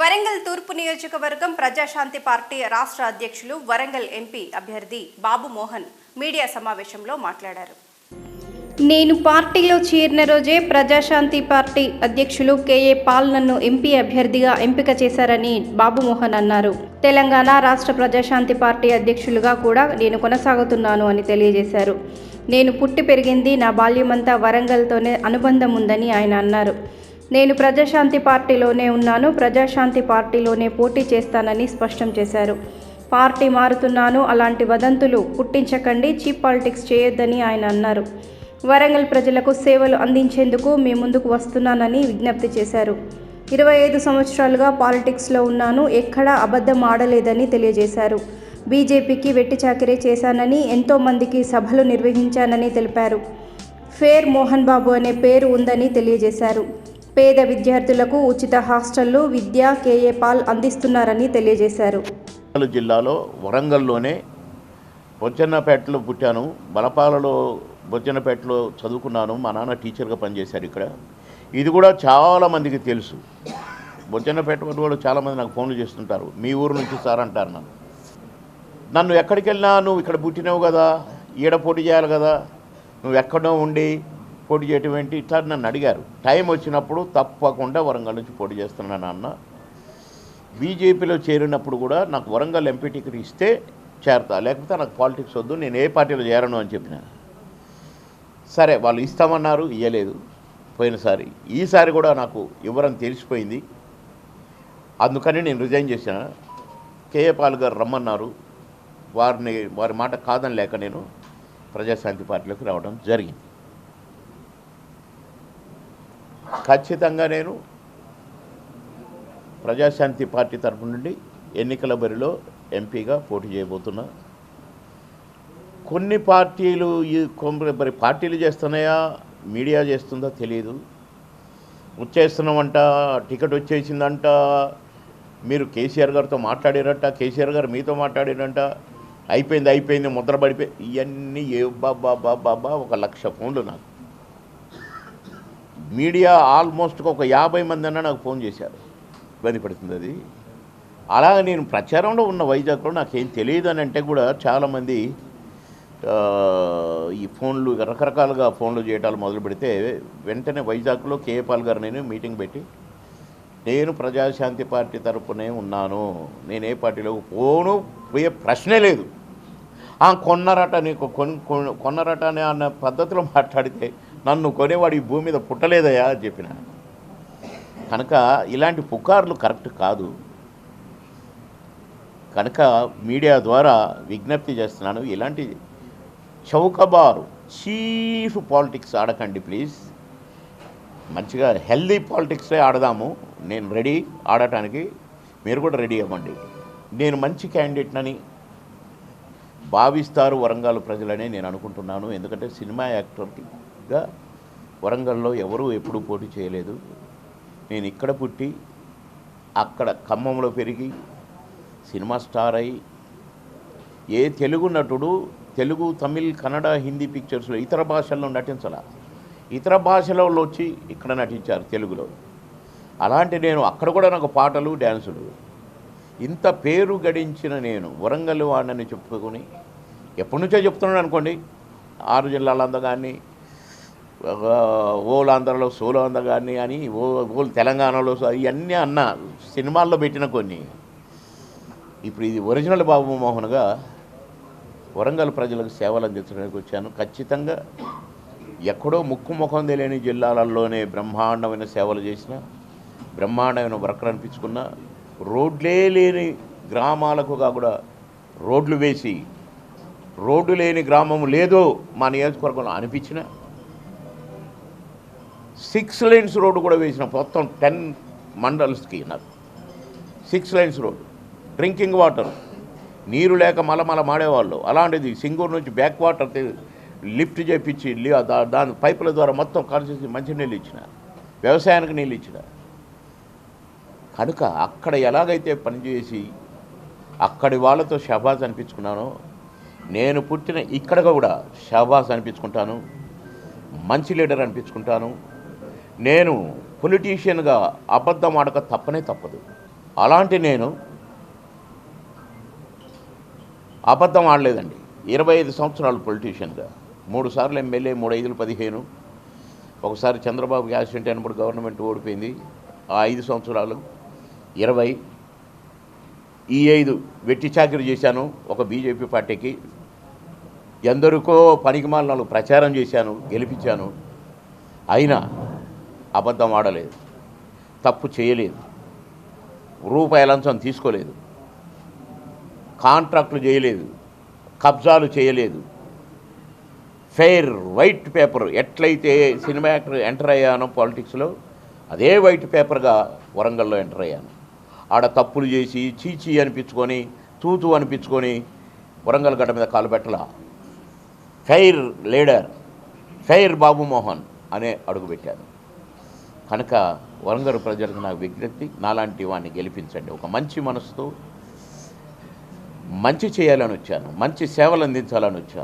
వరంగల్ తూర్పు నియోజకవర్గం ప్రజాశాంతి పార్టీ రాష్ట్ర అధ్యక్షులు వరంగల్ ఎంపీ అభ్యర్థి బాబు మోహన్ మీడియా సమావేశంలో మాట్లాడారు. నేను పార్టీలో చేరిన రోజే ప్రజాశాంతి పార్టీ అధ్యక్షులు కేఏ పాల్ నన్ను ఎంపీ అభ్యర్థిగా ఎంపిక చేశారని బాబు మోహన్ అన్నారు. తెలంగాణ రాష్ట్ర ప్రజాశాంతి పార్టీ అధ్యక్షులుగా కూడా నేను కొనసాగుతున్నాను అని తెలియజేశారు. నేను పుట్టి పెరిగింది నా బాల్యమంతా వరంగల్తోనే అనుబంధం ఉందని ఆయన అన్నారు. నేను ప్రజాశాంతి పార్టీలోనే ఉన్నాను, ప్రజాశాంతి పార్టీలోనే పోటీ చేస్తానని స్పష్టం చేశారు. పార్టీ మారుతున్నాను, అలాంటి వదంతులు పుట్టించకండి, చీప్ పాలిటిక్స్ చేయొద్దని ఆయన అన్నారు. వరంగల్ ప్రజలకు సేవలు అందించేందుకు మీ ముందుకు వస్తున్నానని విజ్ఞప్తి చేశారు. 25 సంవత్సరాలుగా పాలిటిక్స్లో ఉన్నాను, ఎక్కడా అబద్ధం ఆడలేదని తెలియజేశారు. బీజేపీకి వెట్టి చాకిరీ చేశానని, ఎంతోమందికి సభలు నిర్వహించానని తెలిపారు. ఫేర్ మోహన్ బాబు అనే పేరు ఉందని తెలియజేశారు. పేద విద్యార్థులకు ఉచిత హాస్టళ్లు, విద్య కేఏ పాల్ అందిస్తున్నారని తెలియజేశారు. జిల్లాలో వరంగల్లోనే బొజ్జన్నపేటలో పుట్టాను, బలపాలలో బొజ్జన్నపేటలో చదువుకున్నాను. మా నాన్న టీచర్గా పనిచేశారు ఇక్కడ. ఇది కూడా చాలామందికి తెలుసు. బొజ్జన్నపేట కూడా చాలామంది నాకు ఫోన్లు చేస్తుంటారు, మీ ఊరు నుంచి సార్ అంటారు. నన్ను ఎక్కడికి వెళ్ళినా నువ్వు ఇక్కడ పుట్టినావు కదా, ఈడ పోటీ చేయాలి కదా, నువ్వు ఎక్కడో ఉండి పోటీ చేయటం ఏంటి ఇట్లా నన్ను అడిగారు. టైం వచ్చినప్పుడు తప్పకుండా వరంగల్ నుంచి పోటీ చేస్తున్నాను అన్న. బీజేపీలో చేరినప్పుడు కూడా నాకు వరంగల్ ఎంపీ టికెట్ ఇస్తే చేరతా, లేకపోతే నాకు పాలిటిక్స్ వద్దు, నేను ఏ పార్టీలో చేరను అని చెప్పిన. సరే వాళ్ళు ఇస్తామన్నారు, ఇవ్వలేదు పోయినసారి. ఈసారి కూడా నాకు ఇవ్వరని తెలిసిపోయింది. అందుకని నేను రిజైన్ చేసిన. కేఏ పాల్ గారు రమ్మన్నారు, వారి మాట కాదని లేక నేను ప్రజాశాంతి పార్టీలోకి రావడం జరిగింది. ఖచ్చితంగా నేను ప్రజాశాంతి పార్టీ తరఫు నుండి ఎన్నికల బరిలో ఎంపీగా పోటీ చేయబోతున్నా. కొన్ని పార్టీలు మరి పార్టీలు చేస్తున్నాయా, మీడియా చేస్తుందో తెలియదు. వచ్చేస్తున్నామంట, టికెట్ వచ్చేసిందంట, మీరు కేసీఆర్ గారితో మాట్లాడారంట, కేసీఆర్ గారు మీతో మాట్లాడారంట, అయిపోయింది ముద్ర పడిపోయి, ఇవన్నీ ఏ బాబా 1,00,000 ఫోన్లు నాకు. మీడియా ఆల్మోస్ట్ ఒక 50 మంది అన్నా నాకు ఫోన్ చేశారు. ఇబ్బంది పడుతుంది అది. అలాగే నేను ప్రచారంలో ఉన్న వైజాగ్లో నాకేం తెలియదు అని అంటే కూడా చాలామంది ఈ ఫోన్లు రకరకాలుగా ఫోన్లు చేయటాలు మొదలు పెడితే వెంటనే వైజాగ్లో కేఏ పాల్ గారు నేను మీటింగ్ పెట్టి, నేను ప్రజాశాంతి పార్టీ తరపునే ఉన్నాను, నేను ఏ పార్టీలో పోయే ప్రశ్నే లేదు, కొన్నారట నీకు కొన్నారట అన్న పద్ధతిలో మాట్లాడితే నన్ను కొనేవాడు ఈ భూమి మీద పుట్టలేదయా అని చెప్పిన. కనుక ఇలాంటి పుకార్లు కరెక్ట్ కాదు. కనుక మీడియా ద్వారా విజ్ఞప్తి చేస్తున్నాను, ఇలాంటి చౌకబారు చీఫ్ పాలిటిక్స్ ఆడకండి ప్లీజ్. మంచిగా హెల్దీ పాలిటిక్సే ఆడదాము. నేను రెడీ ఆడటానికి, మీరు కూడా రెడీ అవ్వండి. నేను మంచి క్యాండిడేట్నని భావిస్తారు వరంగల్ ప్రజలని నేను అనుకుంటున్నాను. ఎందుకంటే సినిమా యాక్టర్గా వరంగల్లో ఎవరూ ఎప్పుడూ పోటీ చేయలేదు. నేను ఇక్కడ పుట్టి అక్కడ ఖమ్మంలో పెరిగి సినిమా స్టార్ అయి, ఏ తెలుగు నటుడు తెలుగు, తమిళ్, కన్నడ, హిందీ పిక్చర్స్లో ఇతర భాషల్లో నటించాల, ఇతర భాషలలో వచ్చి ఇక్కడ నటించారు తెలుగులో. అలాంటి నేను అక్కడ కూడా నాకు పాటలు, డ్యాన్సులు, ఇంత పేరు గడించిన నేను వరంగల్ వాడిని చెప్పుకొని ఎప్పటి నుంచో చెప్తున్నాను అనుకోండి. 6 జిల్లాలంద కానీ, ఓలాంధ్రలో సోలాంధ్ర కానీ అని, ఓల్ తెలంగాణలో ఇవన్నీ అన్న సినిమాల్లో పెట్టిన కొన్ని. ఇప్పుడు ఇది ఒరిజినల్ బాబు మోహన్గా వరంగల్ ప్రజలకు సేవలు అందించడానికి వచ్చాను. ఖచ్చితంగా ఎక్కడో ముఖం తెలియని జిల్లాలలోనే బ్రహ్మాండమైన సేవలు చేసిన, బ్రహ్మాండమైన వర్కలు అనిపించుకున్న, రోడ్లే లేని గ్రామాలకు కూడా రోడ్లు వేసి, రోడ్డు లేని గ్రామం లేదో మా నియోజకవర్గంలో అనిపించిన, 6 lanes రోడ్డు కూడా వేసిన. మొత్తం 10 మండల్స్కి నాకు 6 lanes రోడ్డు. డ్రింకింగ్ వాటర్, నీరు లేక మలమల మాడేవాళ్ళు, అలాంటిది సింగూరు నుంచి బ్యాక్ వాటర్ లిఫ్ట్ చేయించి దాని పైపుల ద్వారా మొత్తం కాన్స్టిట్యూన్సీ మంచినీళ్ళు ఇచ్చిన, వ్యవసాయానికి నీళ్ళు ఇచ్చిన. కనుక అక్కడ ఎలాగైతే పనిచేసి అక్కడి వాళ్ళతో షాబాజ్ అనిపించుకున్నానో, నేను పుట్టిన ఇక్కడ కూడా షాబాజ్ అనిపించుకుంటాను, మంచి లీడర్ అనిపించుకుంటాను. నేను పొలిటీషియన్గా అబద్ధం ఆడక తప్పదు. అలాంటి నేను అబద్ధం ఆడలేదండి. 25 సంవత్సరాలు పొలిటీషియన్గా, 3 సార్లు ఎమ్మెల్యే, 3 5 15, ఒకసారి చంద్రబాబుకి యాక్సిడెంట్ అయినప్పుడు గవర్నమెంట్ ఓడిపోయింది. ఆ 5 సంవత్సరాలు 20, ఈ 5 వెట్టి చాకిరీ చేశాను ఒక బీజేపీ పార్టీకి. ఎందరికో పనికిమాలిన ప్రచారం చేశాను, గెలిపించాను. అయినా అబద్ధం ఆడలేదు, తప్పు చేయలేదు, రూపాయి లంచం తీసుకోలేదు, కాంట్రాక్టులు చేయలేదు, కబ్జాలు చేయలేదు. ఫెయిర్ వైట్ పేపర్, ఎట్లయితే సినిమా యాక్టర్ ఎంటర్ అయ్యానో పాలిటిక్స్లో, అదే వైట్ పేపర్గా వరంగల్లో ఎంటర్ అయ్యాను. ఆడ తప్పులు చేసి చీచీ అనిపించుకొని, తూతూ అనిపించుకొని వరంగల్ గడ్డ మీద కాలు పెట్టలా. ఫెయిర్ లీడర్, ఫెయిర్ బాబు మోహన్ అనే అడుగుపెట్టాను. కనుక వరంగల్ ప్రజలకు నాకు విజ్ఞప్తి, నాలాంటి వాడిని గెలిపించండి. ఒక మంచి మనసుతో మంచి చేయాలని వచ్చాను, మంచి సేవలు అందించాలని వచ్చాను.